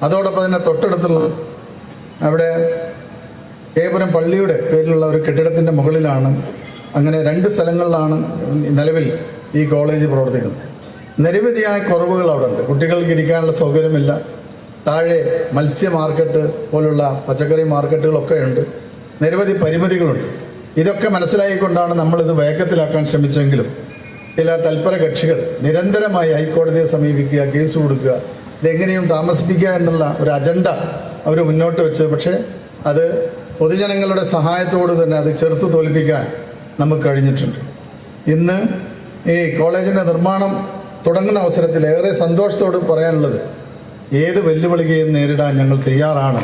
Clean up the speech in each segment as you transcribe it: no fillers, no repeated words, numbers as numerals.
അതോടൊപ്പം തന്നെ തൊട്ടടുത്തുള്ള അവിടെ ഏപുരം പള്ളിയുടെ പേരിലുള്ള ഒരു കെട്ടിടത്തിൻ്റെ മുകളിലാണ്. അങ്ങനെ 2 സ്ഥലങ്ങളിലാണ് നിലവിൽ ഈ കോളേജ് പ്രവർത്തിക്കുന്നത്. നിരവധിയായ കുറവുകൾ അവിടെ ഉണ്ട്. കുട്ടികൾക്ക് ഇരിക്കാനുള്ള സൗകര്യമില്ല. താഴെ മത്സ്യ മാർക്കറ്റ് പോലുള്ള പച്ചക്കറി മാർക്കറ്റുകളൊക്കെ ഉണ്ട്. നിരവധി പരിമിതികളുണ്ട്. ഇതൊക്കെ മനസ്സിലായിക്കൊണ്ടാണ് നമ്മളിത് വേഗത്തിലാക്കാൻ ശ്രമിച്ചെങ്കിലും ചില തൽപര കക്ഷികൾ നിരന്തരമായി ഹൈക്കോടതിയെ സമീപിക്കുക, കേസ് കൊടുക്കുക, ഇതെങ്ങനെയും താമസിപ്പിക്കുക എന്നുള്ള ഒരു അജണ്ട അവർ മുന്നോട്ട് വെച്ച്, പക്ഷേ അത് പൊതുജനങ്ങളുടെ സഹായത്തോട് തന്നെ അത് ചെറുത്ത് തോൽപ്പിക്കാൻ നമുക്ക് കഴിഞ്ഞിട്ടുണ്ട്. ഇന്ന് ഈ കോളേജിൻ്റെ നിർമ്മാണം തുടങ്ങുന്ന അവസരത്തിൽ ഏറെ സന്തോഷത്തോട് പറയാനുള്ളത്, ഏത് വെല്ലുവിളിയെയും നേരിടാൻ ഞങ്ങൾ തയ്യാറാണ്.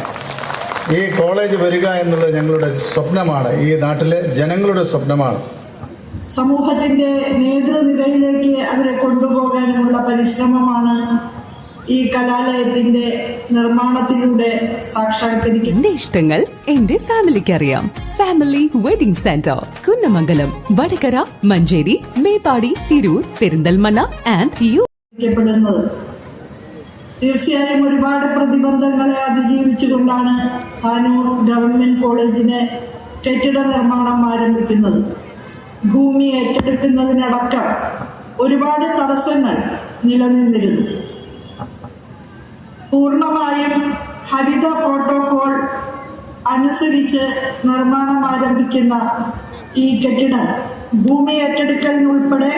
ഈ കോളേജ് വരിക എന്നുള്ളത് ഞങ്ങളുടെ സ്വപ്നമാണ്, ഈ നാട്ടിലെ ജനങ്ങളുടെ സ്വപ്നമാണ്. സമൂഹത്തിന്റെ നേതൃനിരയിലേക്ക് അവരെ കൊണ്ടുപോകാനുമുള്ള പരിശ്രമമാണ് ഈ കലാലയത്തിന്റെ നിർമ്മാണത്തിലൂടെ സാക്ഷാത്കരിക്കുന്നത്. എന്റെ ഇഷ്ടങ്ങൾ എന്റെ ഫാമിലിക്ക് അറിയാം. Family wedding centre, Kunnamangalam, Vadakara, Manjeri, Meppadi, Tirur, Perinthalmanna and you. തീർച്ചയായും ഒരുപാട് പ്രതിബന്ധങ്ങളെ അതിജീവിച്ചുകൊണ്ടാണ് താനൂർ ഗവൺമെന്റ് കോളേജിന് കെട്ടിട നിർമ്മാണം ആരംഭിക്കുന്നത്. ഭൂമി ഏറ്റെടുക്കുന്നതിനടക്കം ഒരുപാട് തടസ്സങ്ങൾ നിലനിന്നിരുന്നു. പൂർണ്ണമായും ഹരിത പ്രോട്ടോകോൾ അനുസരിച്ച് നിർമ്മാണം ആരംഭിക്കുന്ന ഈ കെട്ടിടം ഭൂമി ഏറ്റെടുക്കലിനുൾപ്പെടെ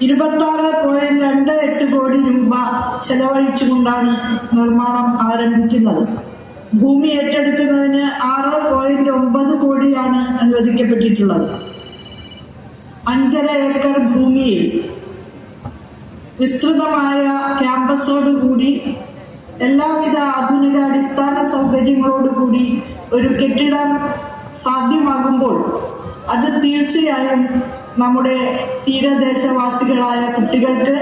26.28 കോടി രൂപ ചെലവഴിച്ചുകൊണ്ടാണ് നിർമ്മാണം ആരംഭിക്കുന്നത്. ഭൂമി ഏറ്റെടുക്കുന്നതിന് 6.9 കോടിയാണ് അനുവദിക്കപ്പെട്ടിട്ടുള്ളത്. 5.5 ഏക്കർ ഭൂമിയിൽ വിസ്തൃതമായ ക്യാമ്പസോടുകൂടി എല്ലാവിധ ആധുനിക അടിസ്ഥാന സൗകര്യങ്ങളോടുകൂടി ഒരു കെട്ടിടം സാധ്യമാകുമ്പോൾ അത് തീർച്ചയായും നമ്മുടെ തീരദേശവാസികളായ കുട്ടികൾക്ക്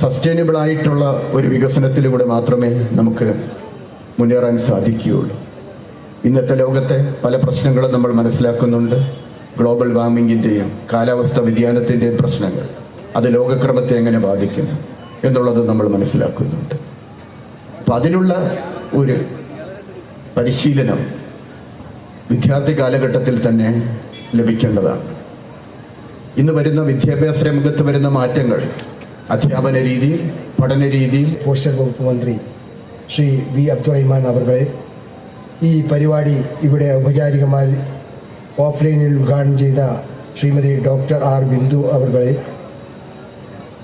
സസ്റ്റൈനബിൾ ആയിട്ടുള്ള ഒരു വികസനത്തിലൂടെ മാത്രമേ നമുക്ക് മുന്നേറാൻ സാധിക്കുകയുള്ളൂ. ഇന്നത്തെ ലോകത്തെ പല പ്രശ്നങ്ങളും നമ്മൾ മനസ്സിലാക്കുന്നുണ്ട്. ഗ്ലോബൽ വാർമിങ്ങിൻ്റെയും കാലാവസ്ഥ വ്യതിയാനത്തിൻ്റെയും പ്രശ്നങ്ങൾ അത് ലോകക്രമത്തെ എങ്ങനെ ബാധിക്കും എന്നുള്ളത് നമ്മൾ മനസ്സിലാക്കുന്നുണ്ട്. അപ്പം അതിനുള്ള ഒരു പരിശീലനം വിദ്യാർത്ഥി കാലഘട്ടത്തിൽ തന്നെ ലഭിക്കേണ്ടതാണ്. ഇന്ന് വരുന്ന വിദ്യാഭ്യാസ രംഗത്ത് വരുന്ന മാറ്റങ്ങൾ അധ്യാപന രീതിയിൽ, പഠന രീതിയിൽ പോസ്റ്റൽ വകുപ്പ് മന്ത്രി ശ്രീ വി അബ്ദുറഹിമാൻ അവർകളെ, ഈ പരിപാടി ഇവിടെ ഔപചാരികമായി ഓഫ്ലൈനിൽ ഉദ്ഘാടനം ചെയ്ത ശ്രീമതി ഡോക്ടർ ആർ ബിന്ദു അവർകളെ,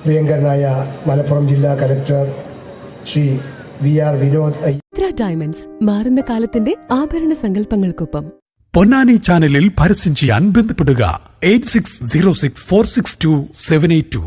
പ്രിയങ്കരനായ മലപ്പുറം ജില്ലാ collector Shri V R Vinod. Diamonds, മാറുന്ന കാലത്തിന്റെ ആഭരണ സങ്കല്പങ്ങൾക്കൊപ്പം. പൊന്നാനി ചാനലിൽ പരസ്യം ചെയ്യാൻ ബന്ധപ്പെടുക 8606462782.